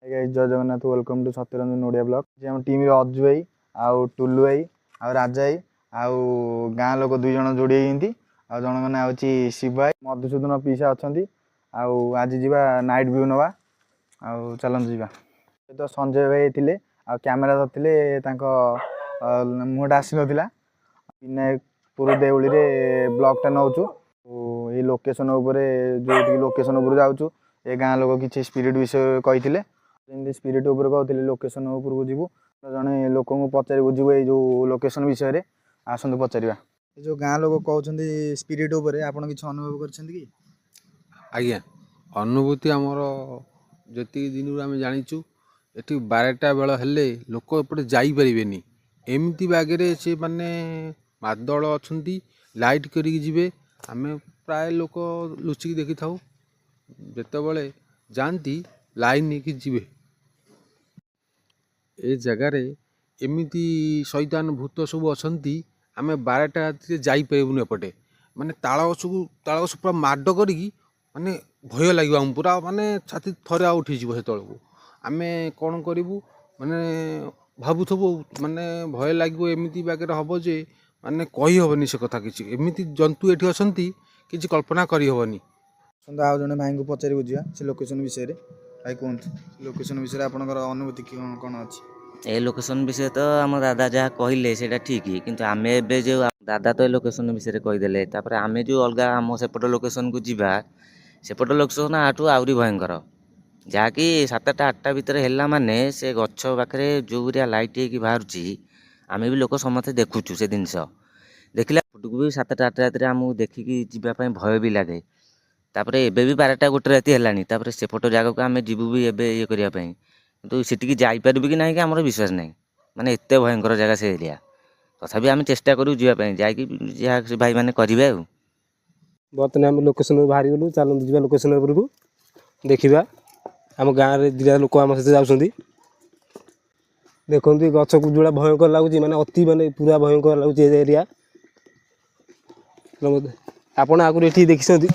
जय Jagannath welcome to Satyaranjan Odia blog आम team अजु भाई आउ टुलु भाई आउ राजा भाई आउ गाँ लोक दुई जन जोड़ी आउ जन मैंने हूँ शिव भाई मधुसूदन पीसा अच्छा आउ आज जावा नाइट व्यू नवा आउ चलते जावा तो संजय भाई थे आ कैमेरा धरते मुहटा आसी नाला विनायकपुर देउली ब्लॉगटा नौचु ये लोकेशन जो लोकेशन उपर जाऊँ ए गाँ लोक किसी स्पिरिट विषय कही स्पिरिट उपर कहते लोकेशन उपरको जीवु जड़े लोक पचार बुझे ये जो लोकेशन विषय रे आसतु पचार जो गाँ लोक कहते स्पिरिट उपर आप किसी अनुभव कर आज्ञा अनुभूति आमर जी दिन आम जाचु ये 12टा बेल हेले लोक एपटे जापरेनि एमती बागे से माने मादल अच्छा लाइट करें आम प्राय लोक लुचिक देखी था जिते जाती लाइन नहीं जी ए जगार एमती शैतान भूत सब अच्छा आम 12टा राति जापरूनि एपटे माने तालगछ पूरा माड कर माने भय लगे आम पूरा माने छाती थरे उठी से तौक आम कौन करूँ माने भावुथबु माने भय लगे एमती बागे हम जे माने कही हेनी से कथा किसी एमती जंतु ये अच्छा किसी कल्पना करहबनी आउ जड़े भाई को पचारि बुझा से लोकेशन विषय रे भाई कहते लोकेशन विषय आपनकर अनुभूति कौन अच्छी ए लोकेशन विषय तो आम दादा जहाँ कहले से ठीक किंतु आम ए जो दादा तो लोकेशन विषय कहीदे आम जो अलग आम सेपट लोकेशन को जीवा सेपट लोकेशन आठू आहरी भयंकर जहाँकि 7टा 8टा भितर है माने से गछ पाखे जो एरिया लाइट हो बाहर आम भी लोक समस्ते देखुचु से जिनस देखला फुटू भी 7टा 8टा राति आमको देखिकी जावाई भय भी लगे तापर एबे भी 12टा 1टा राति है सेपट जगह को आम जीवु भी एबे ये करने तो सीटिकी जापर कि ना कि आम विश्वास ना माने एत भयंकर जगह से एरिया तथापि आम चेष्टा करूँ जावाई जा भाई मैंने करेंगे बर्तमान आम लोकेशन बाहरी गलु चलते जा लोकेशन उपरकू देखा आम गाँव में दुटा लोक आम सहित जाऊँगी देखो गच को जो भयंकर लगुच माने अति माने पूरा भयंकर लगुच एरिया आपड़ आगुरी ये देखी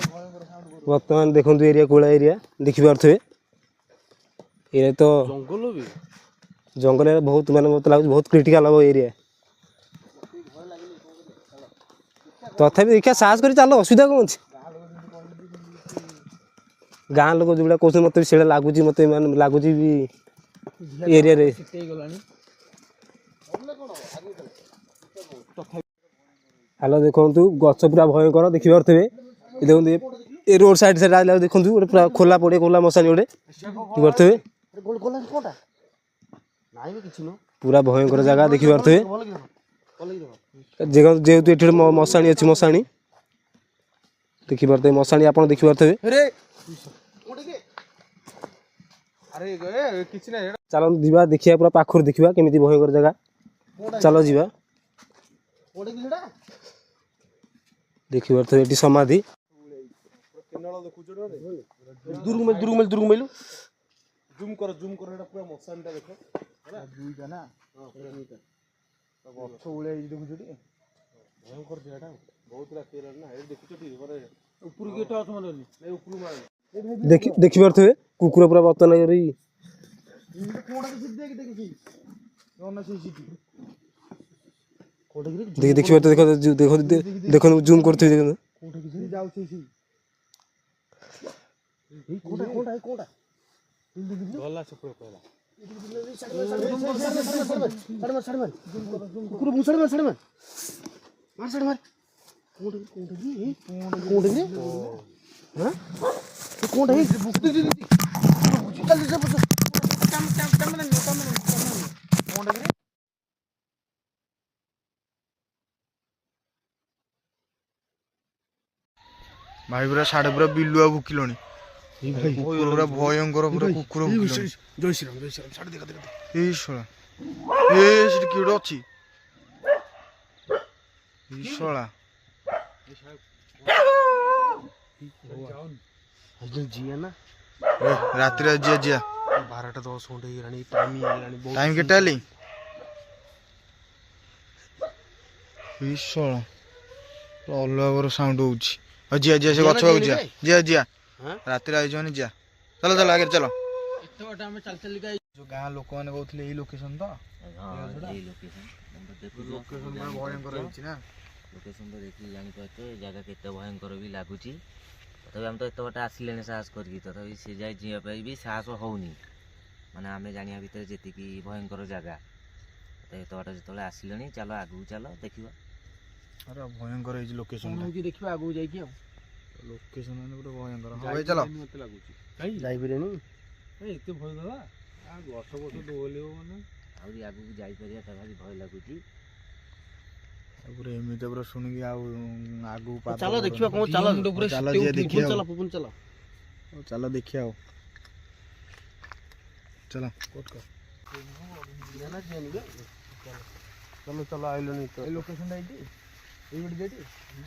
बर्तमान देखो एरिया कौला एरिया देखिपे ये तो जंगल बहुत माने मत लगे बहुत क्रिटिकल हम एरिया तथापि देखा साहस कर चल असुविधा कौन अच्छी गाँ लोक जो कहते मत से लगुच मत लगुच भी एरिया रे हेलो देखु गच पूरा भयंकर देखिपे देखो ये रोड साइड से देखो गोटे पूरा खोला पड़े खोला मशानी गोटे देखिपे पूरा भयंकर जगह देखिपे जेहेतु ये मशाणी अच्छी मशाणी देखिपे मशाणी आप देखिपे चलो जीवा देखिए पूरा पाखर देखा केमी भयंकर जगह चलो जीवा देखिपे ये समाधि जूम कर पूरा मशानटा देख दुईटा ना गछ उड़े देखुछ भयंकर जगह बहुत राति ना ऊपर गेट देखिपे कुकुर पूरा बर्तन देखिए देखो देखो जूम करते भाई पूरा साढ़े पूरा बिलुआ भुकिलଣି पूरा भयंकर पूरा कुकुर जय श्री राम साढ़े देखा देखा ए शोला ए सिटी किड अछि ई शोला जिया ना रात रे जिया जिया 12टा 10 घंटे हेलानी टाइम केटा ले ई शोला अलग साउंड होउछि जिया जिया से गछ हो जिया जिया जिया रात रे आइजोनी जिया चलो चलो आगे चलो ଯୋଉ ଗାଁ ଲୋକମାନେ କହୁଥିଲେ ଏଇ ଲୋକେସନ ତ ଏଇ ଲୋକେସନ୍ ଲୋକେସନ ଭୟଙ୍କର ହେଇଛି ନା। ଲୋକେସନ୍ ତ ଦେଖିକି ଜାଣିପାରୁଛ ଏ ଜାଗା କେତେ ଭୟଙ୍କର ବି ଲାଗୁଛି। ତଥାପି ଆମେ ତ ଏତେ ବାଟ ଆସିଲେଣି ସାହସ କରିକି, ତଥାପି ସେ ଯାଇ ଯିବା ପାଇଁ ବି ସାହସ ହେଉନି। ମାନେ ଆମେ ଜାଣିବା ଭିତରେ ଯେତିକି ଭୟଙ୍କର ଜାଗା, ତଥାପି ଏତେ ବାଟ ଯେତେବେଳେ ଆସିଲେଣି ଚାଲ ଆଗକୁ ଚାଲ ଦେଖିବା। ଆରେ ଭୟଙ୍କର ହେଇଛି ଲୋକେସନ ଦେଖିବା ଆଗକୁ ଯାଇକି ଆଉ। ଲୋକେସନ ମାନେ ପୁରା ଭୟଙ୍କର। ହଁ ଭାଇ ଚାଲ। ମତେ ଲାଗୁଛି ଯାଇପାରିବେନି ଏତେ ଭୟ କଲା ଗଛ ଗଛ ଦୋହଲିବ ମାନେ ଆହୁରି ଆଗକୁ ଯାଇପାରିବା ତା ଭାରି ଭୟ ଲାଗୁଛି। ପୁରା ଏମିତି ପୁରା ଶୁଣିକି ଆଉ ଆଗକୁ ପାଦ ଚାଲ ବଢଉନି। ଦେଖିବା କଣ ଚାଲ ଚାଲ ଯିବା ଦେଖିବା ଚାଲ ଆଉ। ପବନ ଚାଲ ହଉ ଚାଲ ଦେଖିବା ଆଉ। ଚାଲ ଚାଲ ଚାଲ ଆଇଲଣି ଏଇ ଲୋକେସନଟା ଏଇଠି ଏଇ ଗୋଟେ ଯେଠି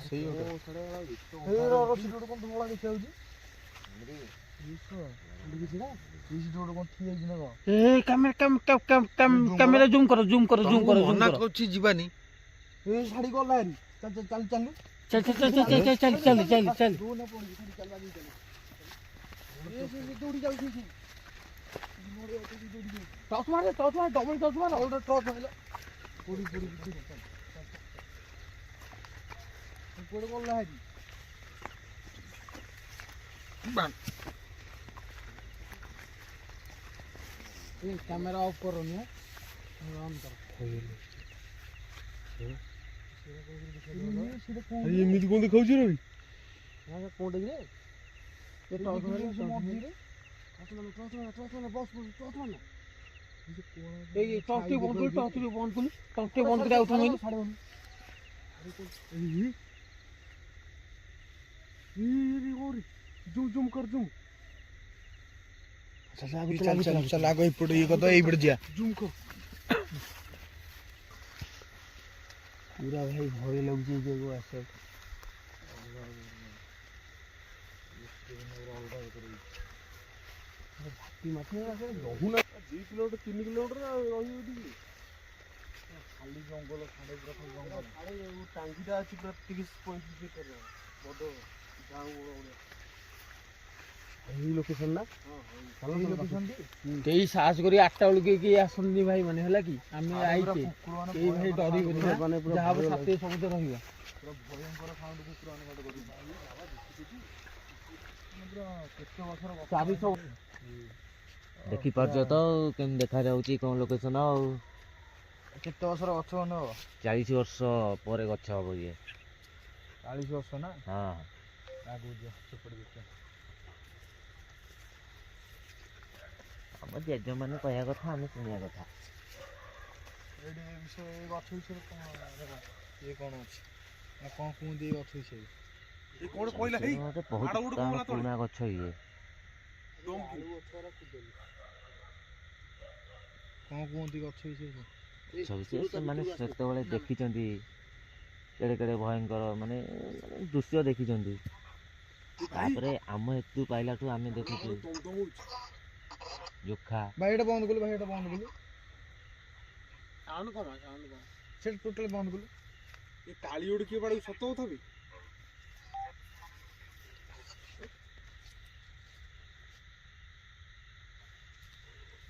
ସେଇ ଗୋଟେ କଣ ଧଳା ଦେଖାଯାଉଛି କ୍ୟାମେରା ଜୁମ୍ କର ଜୁମ୍ କର ଜୁମ୍ କର ଜୁମ୍ ମନା କର କରୁଛି ଯିବାନି। ଶାଢୀ ଗଲା ହେରି ଚାଲ ଚାଲ ଚାଲ ଚାଲ ଚାଲ ଚାଲ ଚାଲ ଚାଲ ଚାଲ ଚାଲ ଦୌଡ଼ି ଯାଉଛି ଟଚ୍ ମାରେ ଡବଲ ଟଚ୍ ମାର କୁଆଡେ ଗଲା ହେରି କ୍ୟାମେରା ଅଫ୍ କରନି ଅନ୍ କର ଏମିତି କଣ ଦେଖାଉଛି ରବି କୋଉଟା କିରେ ଜୁମ୍ କର ଜୁମ୍ ଚାଲ ଚାଲ ଚାଲ ଆଗ ଏପଟେ ଇଏ କଥା ଏଇପଟେ ଯିବା ଜୁମ୍ କର ପୁରା ଭାଇ ଭୟ ଲାଗୁଛି ଏ ଜାଗାକୁ ଆସିବାକୁ ରହୁନା 2 କିଲୋମିଟର 3 କିଲୋମିଟର ରହିବ ଏଠିକି ଖାଲି ଜଙ୍ଗଲ ଖାଲି ଜଙ୍ଗଲ ଟାଙ୍ଗିଟା ଅଛି ପୁରା 30-35 ମିଟର ବଡ଼ ଝାଉଁ ବଡ଼ ଏଇ ଲୋକେସନ ନା କେହି ସାହସ କରି 8ଟା ବେଳକୁ କେହି ଆସନ୍ତି ଭାଇ ମାନେ ହେଲା କି ଆମେ ଆଇଛେ କେହି ଭାଇ ଡରିବେନି ଯାହା ହବ ସାଥେ ସବୁତ ରହିବା ଭୟଙ୍କର ସାଉଣ୍ଡ କୁକୁର ମାନେ କରୁଛି ଦେଖିପାରୁଛ ତ କେମିତି ଦେଖାଯାଉଛି କ'ଣ ଲୋକେସନ। ଆଉ କେତେ ବର୍ଷର ଗଛ ମାନେ ହବ 40 ବର୍ଷ ପରେ ଗଛ ହବ ଇଏ। 40 ବର୍ଷ ନା ହଁ ଆଗକୁ ଯିବା ସେପଟେ ଦେଖିବା ଆମ ଜେଜେମାନେ କହିବା କଥା ଆମେ ଶୁଣିବା କଥା। ଏଇଠି ଏ ବିଷୟ ଏ ଗଛ ବିଷୟରେ କ'ଣ ଇଏ କ'ଣ ଅଛି ନା କ'ଣ କୁହନ୍ତି ଏଇ ଗଛ ବିଷୟରେ ବହୁତ ପୁରୁଣା ଗଛ ଇଏ। କ'ଣ କୁହନ୍ତି ଗଛ ବିଷୟରେ ସେମାନେ ସେତେବେଳେ ଦେଖିଛନ୍ତି କେଡ଼େ କେଡ଼େ ଭୟଙ୍କର ମାନେ ଦୃଶ୍ୟ ଦେଖିଛନ୍ତି। ତାପରେ ଆମ ଏଠୁ ପାଇଲାଠୁ ଆମେ ଦେଖୁଛୁ ଜୋଖା ଭାଇ ଏଇଟା ବନ୍ଦ କଲୁ ଭାଇ ଏଇଟା ବନ୍ଦ କଲୁ ସେଟା ଟୋଟାଲ ବନ୍ଦ କଲୁ ଏ ତାଳି ଗୋଟେ କିଏ ବାଡ଼େଇ ସତ କଥା ବି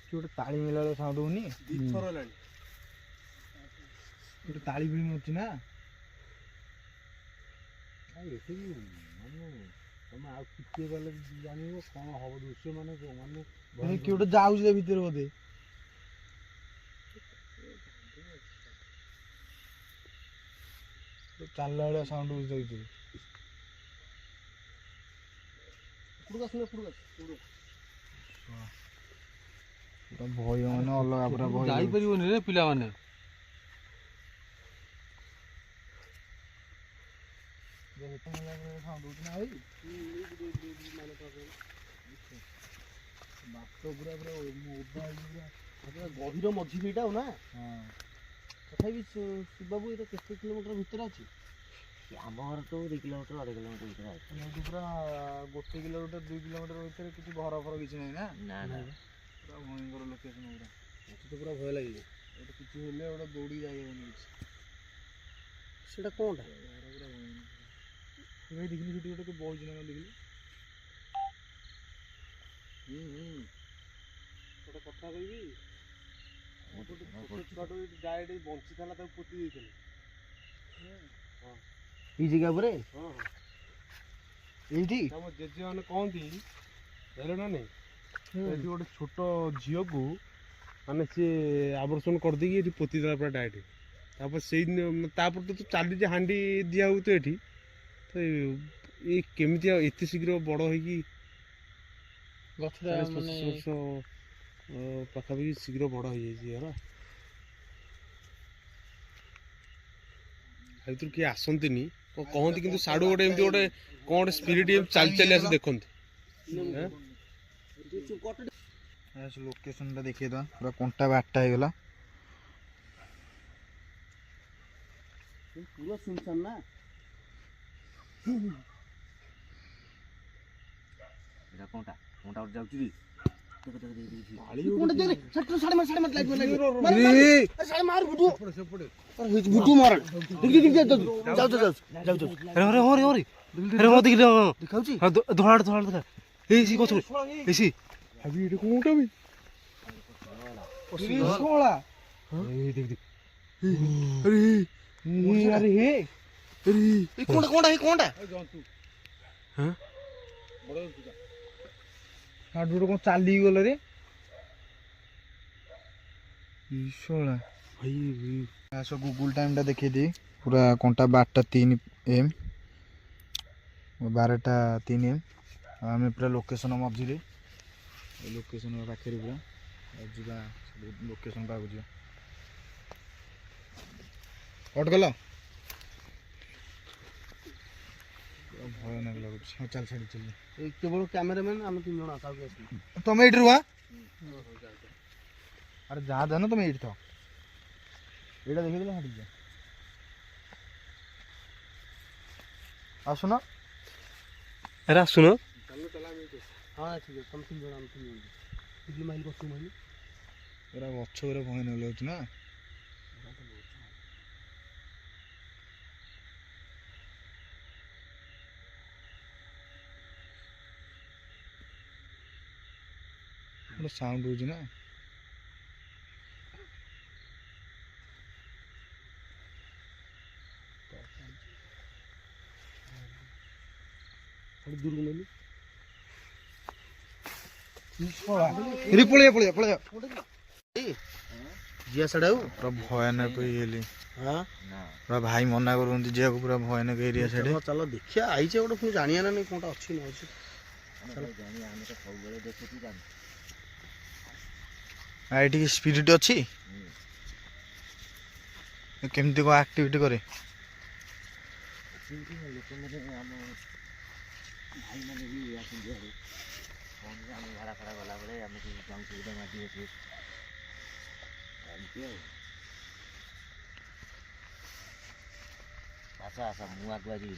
କି ଗୋଟେ ତାଳି ମିଳିଲା ବେଳେ ସାଉଣ୍ଡ ହଉନି ଦିଥର ହେଲାଣି ଗୋଟେ ତାଳି ବି ଅଛି ନା ତମେ ଆଉ ଟିକେ ଗଲେ ଜାଣିବ କ'ଣ ହବ ଦୃଶ୍ୟ ମାନେ କିଏ ଗୋଟେ ଯାଉଛି ତା ଭିତରେ ବୋଧେ ଚାଲିଲା ଭଳିଆ ସାଉଣ୍ଡ ହଉଛି ତା ଭିତରେ ଭୟ ମାନେ ଅଲଗା ପୁରା ଭୟ ଯାଇପାରିବନି ରେ ପିଲାମାନେ। ଗଭୀର ମଝି ଏଇଟା ଆଉ ନା ତଥାପି ଶିବାବୁ ଏଇଟା କେତେ କିଲୋମିଟର ଭିତରେ ଅଛି ଆମ ଘର ତ 2 କିଲୋମିଟର 2.5 କିଲୋମିଟର ଭିତରେ ଅଛି। ଏଠି ପୁରା 1 କିଲୋମିଟର 2 କିଲୋମିଟର ଭିତରେ କିଛି ଘର ଫର କିଛି ନାହିଁ ନା ନା ନା ପୁରା ଭୟଙ୍କର ଲୋକେସନ ପୁରା ମତେ ତ ପୁରା ଭୟ ଲାଗିବ ଏଠି କିଛି ହେଲେ ଗୋଟେ ଦୌଡ଼ି ଯାଇହବନି କିଛି ସେଇଟା କ'ଣଟା ଭାଇ ଦେଖିଲି ସେଠି ଗୋଟେ ବଇଛି ନା ଦେଖିଲି ଗୋଟେ କଥା କହିବି ଗୋଟେ ଛୋଟ ଛୁଆଟେ ଡାଇରେକ୍ଟ ବଞ୍ଚିଥିଲା ତାକୁ ପୋତି ଦେଇଥିଲେ। ଏଇ ଜାଗା ଉପରେ ହଁ ହଁ ଏଇଠି ଆମ ଜେଜେମାନେ କହନ୍ତି ଜାଣିଲ ନା ନାଇଁ ଏଠି ଗୋଟେ ଛୋଟ ଝିଅକୁ ମାନେ ସିଏ ଆବର୍ଷଣ କରିଦେଇକି ଏଠି ପୋତି ଦେଲା ପୁରା ଡାଇରେକ୍ଟ। ତାପରେ ସେଇଦିନ ତାପରେ ତ ଚାଲିଛି ହାଣ୍ଡି ଦିଆ ହଉ ତ ଏଠି ତ ଏ କେମିତି ଆଉ ଏତେ ଶୀଘ୍ର ବଡ଼ ହେଇକି ଗଛଟା 40-25 ବର୍ଷ ପାଖାପାଖି ଶୀଘ୍ର ବଡ଼ ହେଇଯାଇଛି ହେଲା। ଭିତରୁ କିଏ ଆସନ୍ତିନି କହନ୍ତି କିନ୍ତୁ ସାଡ଼ୁ ଗୋଟେ ଏମିତି ଗୋଟେ କ'ଣ ଗୋଟେ ସ୍ପିରିଟ୍ ଚାଲି ଚାଲି ଆସି ଦେଖନ୍ତି। ଲୋକେସନଟା ଦେଖେଇଦବା ପୁରା କଣ୍ଟା ବାଟଟା ହେଇଗଲା। ପୁରା ସୁନସାନ ନା ଏଟା କୋଣଟା କୋଣଟା ଗୋଟେ ଯାଉଛି କଣ ଚାଲିକି ଗଲେ ରେ ଶଳା ଆସ ଗୁଗୁଲ ଟାଇମଟା ଦେଖେଇଦିଏ। ପୁରା କଣ୍ଟା 12ଟା 3 AM 12ଟା 3 AM ଆଉ ଆମେ ପୁରା ଲୋକେସନ ମଝିରେ ଲୋକେସନ ପାଖରେ ପୁରା ଯିବା ଲୋକେସନ ପାଖକୁ ଯିବା। ଅଟକଲ ଭୟାନକ ଲାଗୁଛି। ହଁ ଚାଲ ଛାଡ଼ି ଚାଲି କେବଳ କ୍ୟାମେରାମ୍ୟାନ୍ ଆମେ 3 ଜଣ କାହାକୁ ଆସିବୁ ତମେ ଏଇଠି ରୁହ। ଆରେ ଯାହା ଦେନ ତମେ ଏଇଠି ଥାଅ ଏଇଟା ଦେଖିଦେଲେ ହାଡ଼ି ଯା ଆସୁନ ଆରେ ଆସୁନ ହଁ ଠିକ୍ ଅଛି ତମେ 3 ଜଣ ଆମେ 3 ଜଣ ଟିକିଲି ମାଇଲ ବସୁ ମାଇଲ ପୁରା ଗଛ ପୁରା ଭୟାନକ ଲାଗୁଛି ନା। ଗୋଟେ ସାଉଣ୍ଡ ହଉଛି ନା। ଦୂରକୁ ନେଲି ପଳେଇବା ପଳେଇବା ପଳେଇବା ଯିଆ ସାଡ଼େ ଆଉ ପୁରା ଭୟାନକ ହେଇଗଲି। ହଁ ପୁରା ଭାଇ ମନା କରୁଛନ୍ତି ଯିବାକୁ ପୁରା ଭୟାନକ ଏରିଆ ସାଡ଼େ। ଚାଲ ଦେଖିଆ ଆଇଛେ ଗୋଟେ ପୁଣି ଜାଣିବା ନା ନାଇଁ କୋଣଟା ଅଛି ନ ଅଛି। ଏଇଠି ସ୍ପିରିଟ୍ ଅଛି କେମିତି କ'ଣ ଆକ୍ଟିଭିଟି କରେ ଭାଇମାନେ ବି ଆସନ୍ତି ଆଡ଼େ ଆମେ ଝାଡ଼ା ଫାଡ଼ା ଗଲାବେଳେ ଆମେ ଯାଉଁ ସୁବିଧା ମାଟି ଅଛି ଏମିତି ଆଉ ଆସ ଆସ ମୁଁ ଆଗୁଆ ଯିବି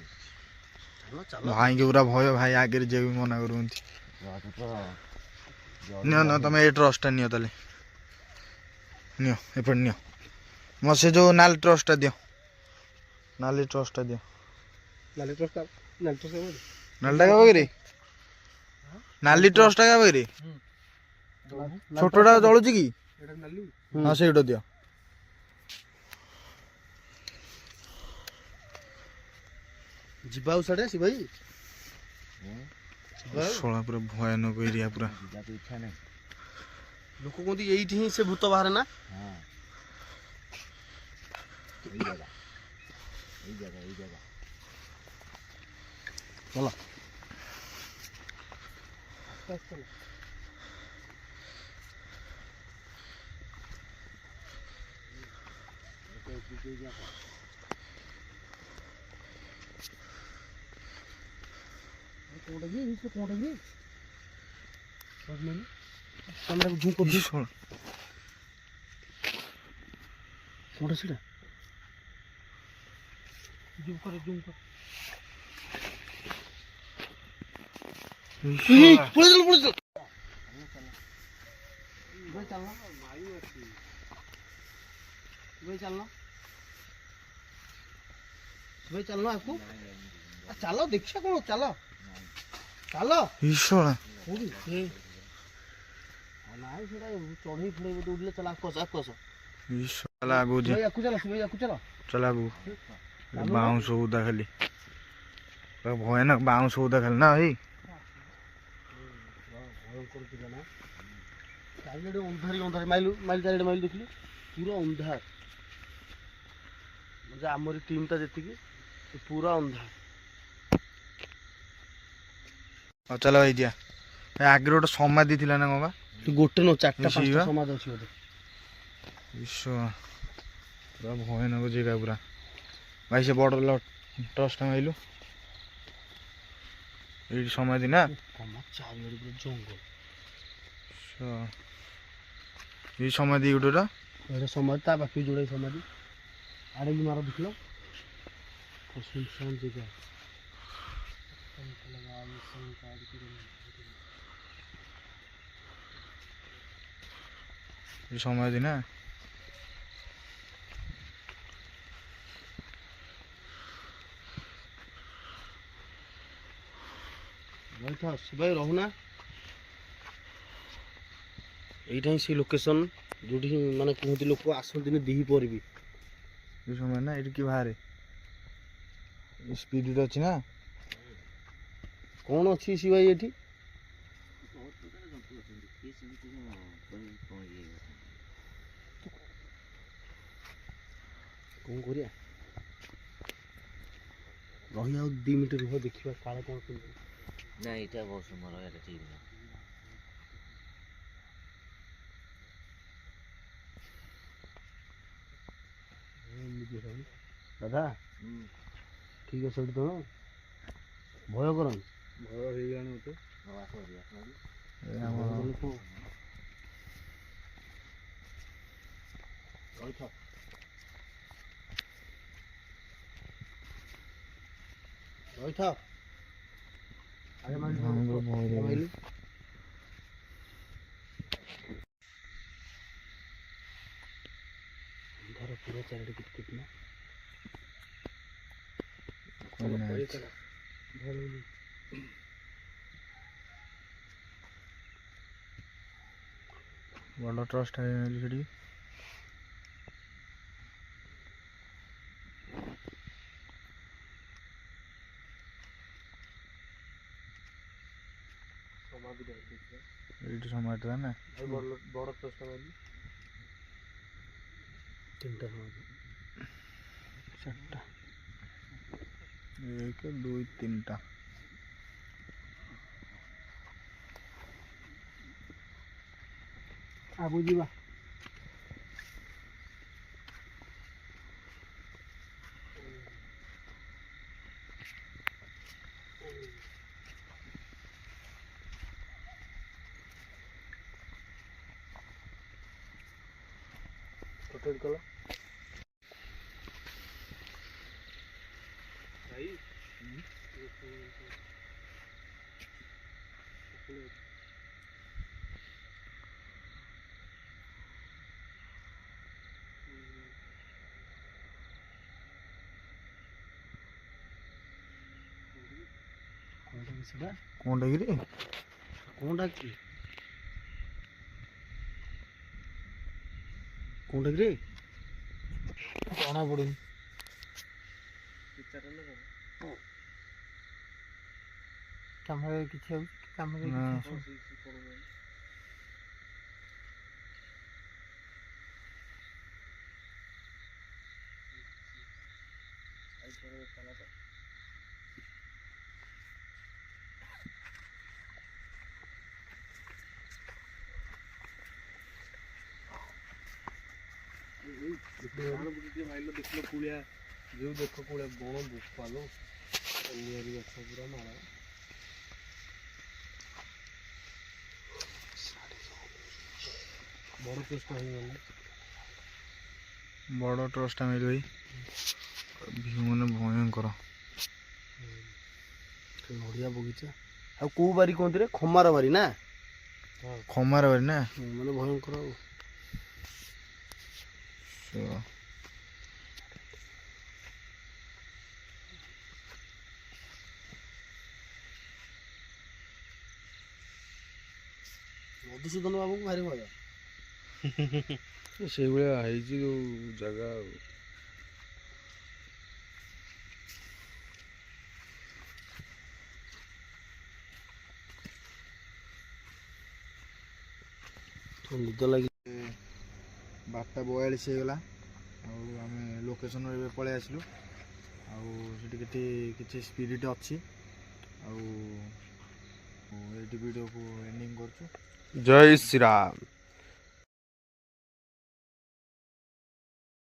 ଭାଇକି ପୁରା ଭୟ ଭାଇ ଆଗରେ ଯିବାକୁ ମନା କରୁଛନ୍ତି। ନିଅ ନିଅ ତମେ ଏଇ ଟ୍ରଷ୍ଟଟା ନିଅ ତାହେଲେ ନିଅ ଏପଟେ ନିଅ ମୋ ସେ ଯେଉଁ ନାଲି ଟ୍ରଷ୍ଟଟା ଦିଅ ନାଲି ଟ୍ରଷ୍ଟଟା ଦିଅ। ନାଲିଟା କା ପାଖରେ ନାଲି ଟ୍ରଷ୍ଟଟା କା ପାଖରେ ଛୋଟଟା ଜଳୁଛି କି ହଁ ସେଇଟା ଦିଅ। ଯିବା ଆଉ ସାଡ଼େ ଆସିବା ଭାଇ ଶଳା ପୁରା ଭୟାନକ ଏରିଆ ପୁରା ଯିବାକୁ ଇଚ୍ଛା ନାହିଁ। ଲୋକ କହନ୍ତି ଏଇଠି ହିଁ ସେ ଭୂତ ବାହାରେ ନା। ହଁ ଏଇ ଜାଗା ଏଇ ଜାଗା ଏଇ ଜାଗା ଚାଲ କ୍ୟାମେରାକୁ ଝୁମ୍ କରିଦିଅ କୋଉଟା ସେଟା ଜୁମ୍ କର ପଳେଇ ଚାଲ ଆକୁ ଚାଲ ଦେଖିବା କଣ ଚାଲ ଚାଲ ଶଳା କୋଉଠି ନାଇଁ ସେଟା ଚଢ଼େଇ ଫଢ଼େଇ ବୋଧେ ଉଡ଼ିଲେ ଚାଲ ଆକୁ ଆସ चला आगू जी ଭାଇ ଆକୁ ଚାଲ ଶିବାଇ ଆକୁ ଚାଲ चला आगू बाउंस होता खाली भयानक बाउंस होता खाली ना भाई ଭୟଙ୍କର ଥିଲା ନା ଚାରିଆଡ଼େ ଅନ୍ଧାରି ଅନ୍ଧାରି ମାଇଲ ଚାରିଆଡ଼େ ମାଇଲ ଦେଖିଲୁ ପୁରା ଅନ୍ଧାର ମାନେ ଆମରି ଟିମ୍ଟା ଯେତିକି ସେ ପୁରା ଅନ୍ଧାର ଆଉ चला भाई दिया आगे गोटे समाधि थिला ना कौन ଗୋଟେ ନ ଚାରିଟା ମିଶିକି ପାଞ୍ଚଟା ବା? ସମାଜ ଅଛି ବୋଧେ विश्व पूरा भयानक जगह पूरा भाई से बड़ टर्च टाइलु ये समाधि ना ତମ ଚାରିଆଡ଼େ ପୁରା ଜଙ୍ଗଲ ये समाधि गोटेटा ଏଇଟା ସମାଧି ତା ପାଖରେ ଯୋଡ଼େ ସମାଧି ଆଡ଼େ ବି ମାର ଦେଖିଲ ସୁନସାନ ଜାଗା ये समाधि ना ରହିଥା ଶିବାଇ ରହୁନା ଏଇଟା ହିଁ ସେ ଲୋକେସନ୍ ଯୋଉଠି ମାନେ କୁହନ୍ତି ଲୋକ ଆସନ୍ତିନି ଦିହି ପରେ ବି ये समय ना ये कि बाहर स्पीड अच्छी ना କ'ଣ ଅଛି ଶିବାଇ ଏଠି କ'ଣ କରିବା ରହି ଆଉ 2 ମିନିଟ୍ ରୁହ ଦେଖିବା କାଳେ କ'ଣ କେମିତି ନା ଏଇଟା ବହୁତ ସମୟ ରହିବାଟା ଠିକ୍ ନୁହଁ। ଦାଦା ଠିକ୍ ଅଛି ସେଠି ତମେ ଭୟ କରନି ଭୟ ହେଇଗଲାଣି ମୋତେ ହଉ ଆସ ଭାରି, ଆସ ଭାରି। ରହିଥା ରହିଥା ଆରେ ମାଇଲୁ ଧର ପୁରା ଚାରିଆଡ଼େ କିଟକିଟ ନା बड़ ट्रस्ट है सेठी समाधि ना ବଡ଼ ପ୍ରଶ୍ନ ମାଇଲୁ 3ଟା ସମାଧି 4ଟା 1 2 3टा ଆଗକୁ ଯିବା ରୋଟେଟ୍ କଲ ଭାଇ ସେଟା कौन कि କ'ଣଟା କି କ'ଣଟା କିରେ ଜଣା ପଡ଼ୁନି କ୍ୟାମେରାରେ କିଛି ହେଉଛି କ୍ୟାମେରାରେ କିଛି ଆସୁନି ମାଇଲ ଦେଖିଲ କୁଳିଆ ଯୋଉ ଦେଖ କୁଳିଆ ବଣ ବୁପାଲ କନିଆରି ଗଛ ପୁରା ମାଳ ବଡ଼ ଚେଷ୍ଟା ହେଇଗଲା बड़ ट्रस्ट मिल भाई भ्यू मैंने भयंकर ନଡ଼ିଆ ବଗିଚା ଆଉ କୋଉ ବାରି କୁହନ୍ତି ରେ ଖମାର ବାରି ନା खमार बारी ना ମାନେ ଭୟଙ୍କର ଆଉ ମଧୁସୂଦନ ବାବୁଙ୍କୁ ଭାରି ଭୟ। ସେଇଭଳିଆ ହେଇଛି ଯୋଉ ଜାଗା ଆଉ। ନିଦ ଲାଗି 12:42 ହେଇଗଲା ଆଉ ଆମେ ଲୋକେସନ୍ରୁ ଏବେ ପଳେଇ ଆସିଲୁ। ଆଉ ସେଠି କିଛି ସ୍ପିରିଟ୍ ଅଛି ଆଉ ଏଇଠି ଭିଡ଼ିଓକୁ ଏଣ୍ଡିଂ କରୁଛୁ। ଜୟ ଶ୍ରୀରାମ।